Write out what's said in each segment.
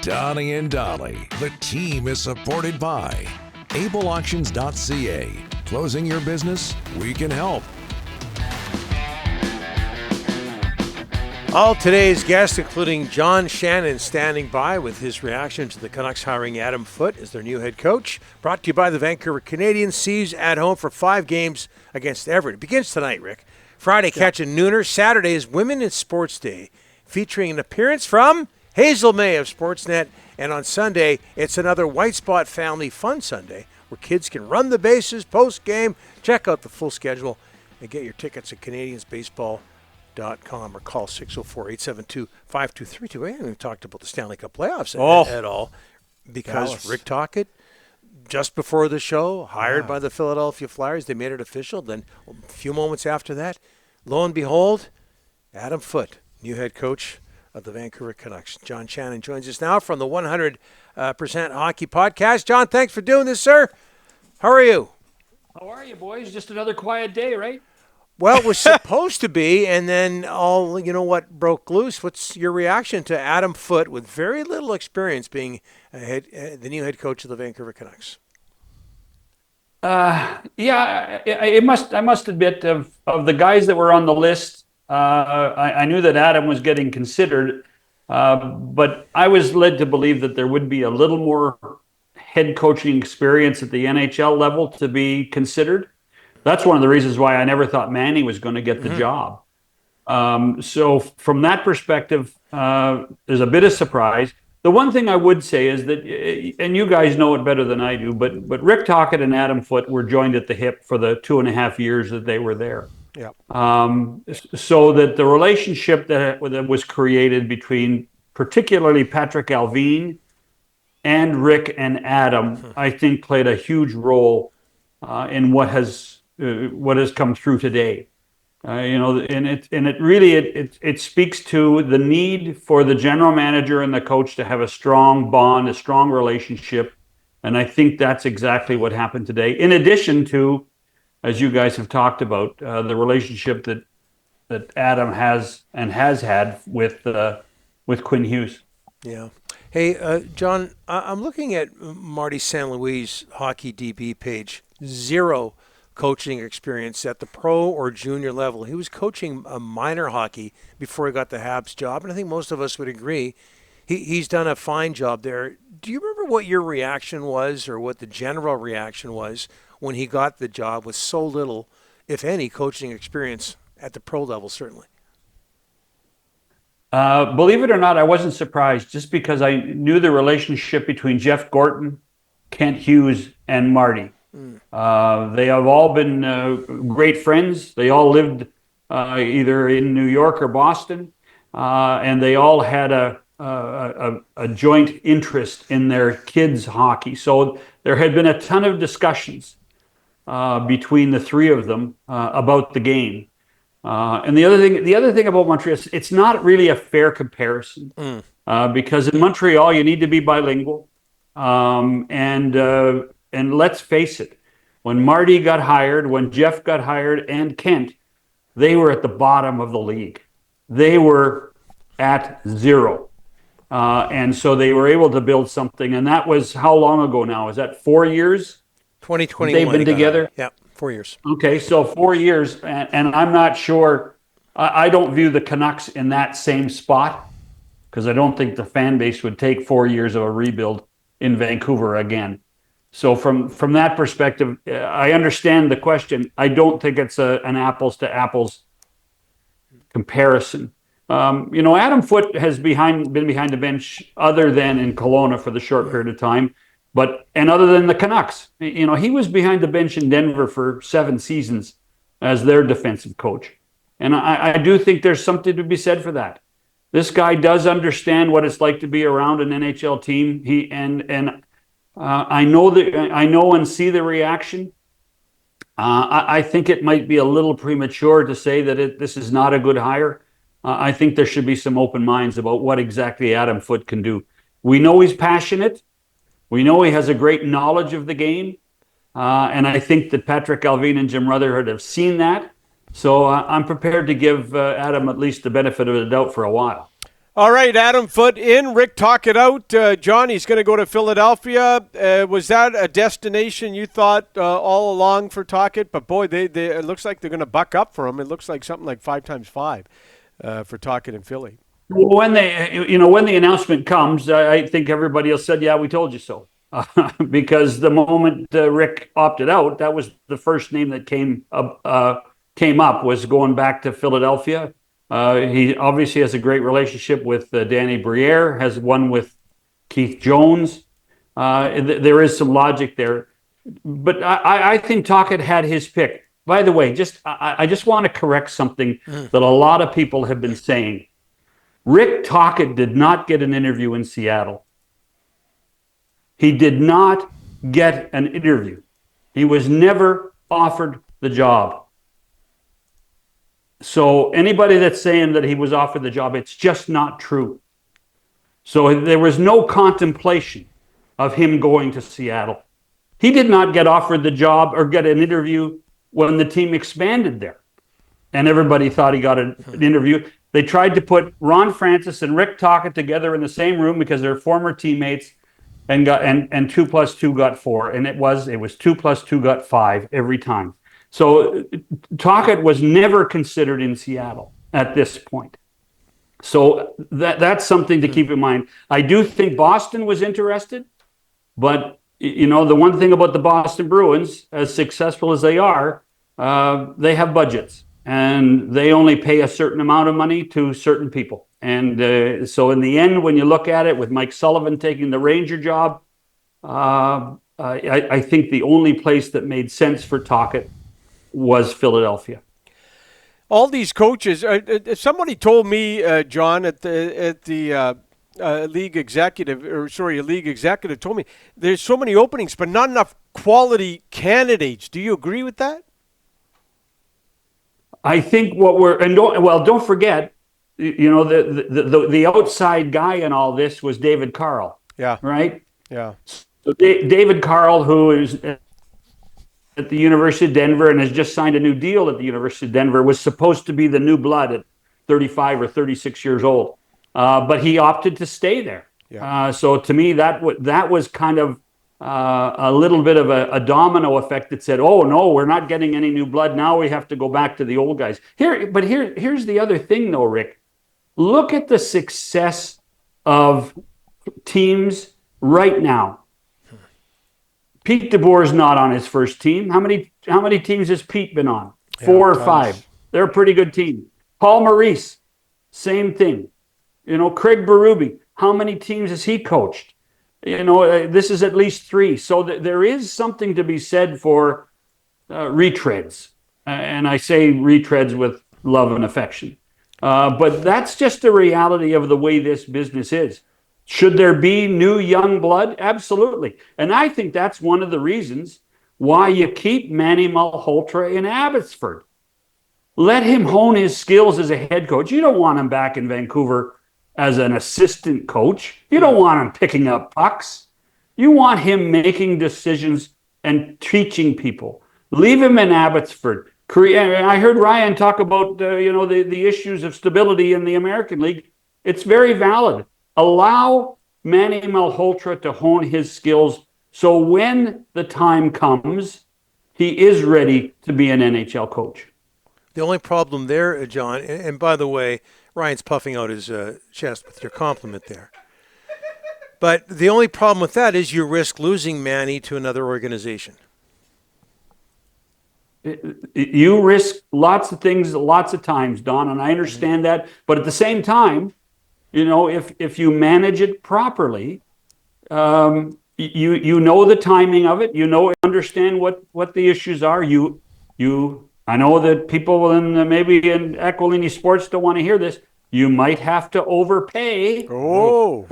Donnie and Dolly. The team is supported by ableauctions.ca. Closing your business? We can help. All today's guests, including John Shannon, standing by with his reaction to the Canucks hiring Adam Foote as their new head coach. Brought to you by the Vancouver Canadians. Seas at home for 5 games against Everett. It begins tonight, Rick. Friday, catch a nooner. Saturday is Women in Sports Day, featuring an appearance from Hazel May of Sportsnet. And on Sunday, it's another White Spot Family Fun Sunday, where kids can run the bases post-game. Check out the full schedule and get your tickets at CanadiansBaseball.com or call 604-872-5232. We haven't even talked about the Stanley Cup playoffs at all, because Dallas. Rick Tocchet, just before the show, hired by the Philadelphia Flyers. They made it official. Then a few moments after that, lo and behold, Adam Foote, new head coach of the Vancouver Canucks. John Shannon joins us now from the 100% Hockey Podcast. John, thanks for doing this, sir. How are you? How are you, boys? Just another quiet day, right? Well, it was supposed to be, and then what broke loose. What's your reaction to Adam Foote, with very little experience, being the new head coach of the Vancouver Canucks? I must admit, of the guys that were on the list, I knew that Adam was getting considered, but I was led to believe that there would be a little more head coaching experience at the NHL level to be considered. That's one of the reasons why I never thought Manny was going to get the job. So from that perspective, there's a bit of surprise. The one thing I would say is that, and you guys know it better than I do, but Rick Tocchet and Adam Foote were joined at the hip for the 2.5 years that they were there. Yeah. So that the relationship that was created between particularly Patrick Allvin and Rick and Adam, I think played a huge role in what has come through today. It speaks to the need for the general manager and the coach to have a strong bond, a strong relationship. And I think that's exactly what happened today. In addition to, as you guys have talked about, the relationship that Adam has had with Quinn Hughes. Yeah. Hey, John, I'm looking at Marty St. Louis' Hockey DB page. 0 coaching experience at the pro or junior level. He was coaching minor hockey before he got the Habs job, and I think most of us would agree he's done a fine job there. Do you remember what your reaction was, or what the general reaction was, when he got the job with so little, if any, coaching experience at the pro level, certainly? Believe it or not, I wasn't surprised, just because I knew the relationship between Jeff Gorton, Kent Hughes, and Marty. They have all been great friends. They all lived either in New York or Boston, and they all had a joint interest in their kids' hockey. So there had been a ton of discussions between the three of them about the game. And the other thing about Montreal, it's not really a fair comparison because in Montreal you need to be bilingual, and let's face it, when Marty got hired, when Jeff got hired, and Kent, they were at the bottom of the league. They were at 0. And so they were able to build something. And that was how long ago now? Is that 4 years? 2021. They've been together? Yeah, 4 years. Okay, so 4 years. And I'm not sure. I don't view the Canucks in that same spot, because I don't think the fan base would take 4 years of a rebuild in Vancouver again. So from that perspective, I understand the question. I don't think it's an apples to apples comparison. Adam Foote has been behind the bench other than in Kelowna for the short period of time, and other than the Canucks. He was behind the bench in Denver for 7 seasons as their defensive coach. And I do think there's something to be said for that. This guy does understand what it's like to be around an NHL team. I know and see the reaction. I think it might be a little premature to say that this is not a good hire. I think there should be some open minds about what exactly Adam Foote can do. We know he's passionate. We know he has a great knowledge of the game. And I think that Patrick Allvin and Jim Rutherford have seen that. So I'm prepared to give Adam at least the benefit of the doubt for a while. All right, Adam Foote in, Rick Tocchet out. John, he's going to go to Philadelphia. Was that a destination you thought all along for Tocchet? But boy, it looks like they're going to buck up for him. It looks like something like 5x5 for Tocchet in Philly. When when the announcement comes, I think everybody else said, "Yeah, we told you so," because the moment Rick opted out, that was the first name that came up was going back to Philadelphia. He obviously has a great relationship with Danny Briere, has one with Keith Jones. There is some logic there. But I think Tocchet had his pick. By the way, I just want to correct something that a lot of people have been saying. Rick Tocchet did not get an interview in Seattle. He did not get an interview. He was never offered the job. So anybody that's saying that he was offered the job, it's just not true. So there was no contemplation of him going to Seattle. He did not get offered the job or get an interview when the team expanded there. And everybody thought he got an interview. They tried to put Ron Francis and Rick Tocchet together in the same room because they're former teammates, and 2 + 2 got 4. And it was 2 + 2 got 5 every time. So Tocchet was never considered in Seattle at this point. So that's something to keep in mind. I do think Boston was interested, but the one thing about the Boston Bruins, as successful as they are, they have budgets and they only pay a certain amount of money to certain people. And so in the end, when you look at it with Mike Sullivan taking the Ranger job, I think the only place that made sense for Tocchet was Philadelphia. All these coaches. Somebody told me, John, at the league executive told me there's so many openings, but not enough quality candidates. Do you agree with that? I think don't forget, the outside guy in all this was David Carl. Yeah. Right. Yeah. So David Carl, who is at the University of Denver and has just signed a new deal at the University of Denver, was supposed to be the new blood at 35 or 36 years old. But he opted to stay there. Yeah. So to me, that was kind of a little bit of a domino effect that said, oh, no, we're not getting any new blood. Now we have to go back to the old guys. Here's the other thing, though, Rick. Look at the success of teams right now. Pete DeBoer is not on his first team. How many teams has Pete been on? 4 or 5. They're a pretty good team. Paul Maurice, same thing. Craig Berube, how many teams has he coached? This is at least 3. So there is something to be said for retreads. And I say retreads with love and affection. But that's just the reality of the way this business is. Should there be new young blood? Absolutely. And I think that's one of the reasons why you keep Manny Malhotra in Abbotsford. Let him hone his skills as a head coach. You don't want him back in Vancouver as an assistant coach. You don't want him picking up pucks. You want him making decisions and teaching people. Leave him in Abbotsford. I heard Ryan talk about the issues of stability in the American League. It's very valid. Allow Manny Malhotra to hone his skills so when the time comes, he is ready to be an NHL coach. The only problem there, John, and by the way, Ryan's puffing out his chest with your compliment there. But the only problem with that is you risk losing Manny to another organization. You risk lots of things, lots of times, Don, and I understand that. But at the same time, if you manage it properly, you know the timing of it. Understand what the issues are. I know that people maybe in Equilini Sports don't want to hear this. You might have to overpay You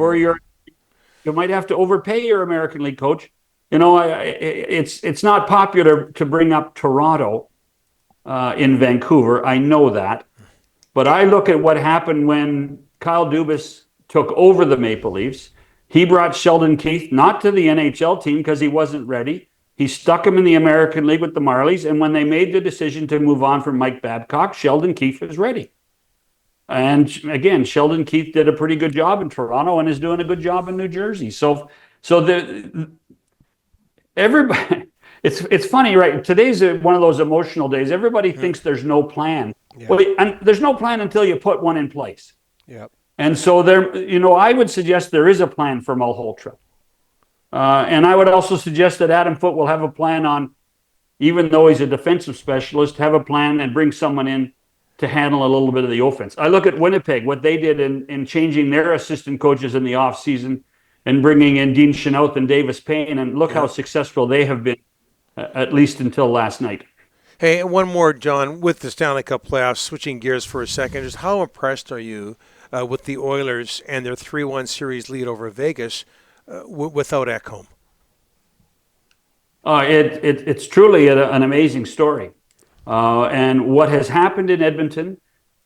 might have to overpay your American League coach. It's not popular to bring up Toronto in Vancouver. I know that, but I look at what happened when Kyle Dubas took over the Maple Leafs. He brought Sheldon Keefe not to the NHL team because he wasn't ready. He stuck him in the American League with the Marlies, and when they made the decision to move on from Mike Babcock, Sheldon Keefe was ready. And again, Sheldon Keefe did a pretty good job in Toronto and is doing a good job in New Jersey. So everybody, it's funny, right? Today's one of those emotional days. Everybody thinks there's no plan. Yeah. Well, and there's no plan until you put one in place. Yep. And so I would suggest there is a plan for Malhotra. And I would also suggest that Adam Foote will have a plan on, even though he's a defensive specialist, have a plan and bring someone in to handle a little bit of the offense. I look at Winnipeg, what they did in changing their assistant coaches in the offseason and bringing in Dean Chenault and Davis Payne, and look how successful they have been, at least until last night. Hey, one more, John, with the Stanley Cup playoffs, switching gears for a second, just how impressed are you with the Oilers and their 3-1 series lead over Vegas without Ekholm? It's truly an amazing story. And what has happened in Edmonton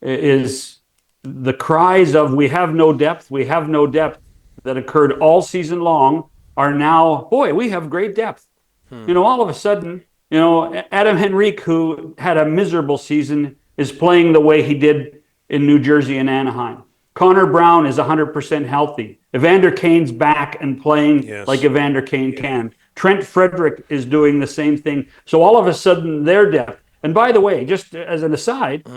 is the cries of "we have no depth, we have no depth" that occurred all season long are now, boy, we have great depth. All of a sudden, Adam Henrique, who had a miserable season, is playing the way he did in New Jersey and Anaheim. Connor Brown is 100% healthy. Evander Kane's back and playing like Evander Kane can. Trent Frederick is doing the same thing. So all of a sudden, their depth. And by the way, just as an aside,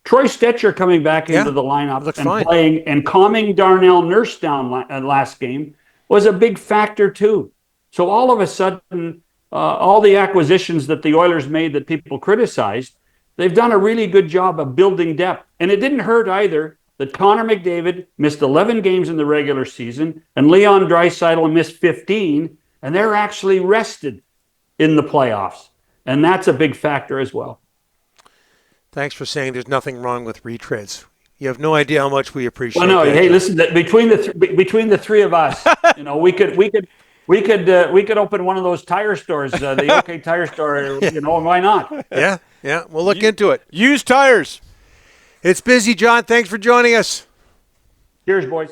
Troy Stetcher coming back into the lineup and playing and calming Darnell Nurse down last game was a big factor too. So all of a sudden, all the acquisitions that the Oilers made that people criticized, they've done a really good job of building depth. And it didn't hurt either that Connor McDavid missed 11 games in the regular season and Leon Draisaitl missed 15, and they're actually rested in the playoffs. And that's a big factor as well. Thanks for saying there's nothing wrong with retreads. You have no idea how much we appreciate. Well, no, that. hey, listen. Between the three of us, we could open one of those tire stores, the OK Tire Store. Why not? Yeah. We'll look into it. Used tires. It's busy, John. Thanks for joining us. Cheers, boys.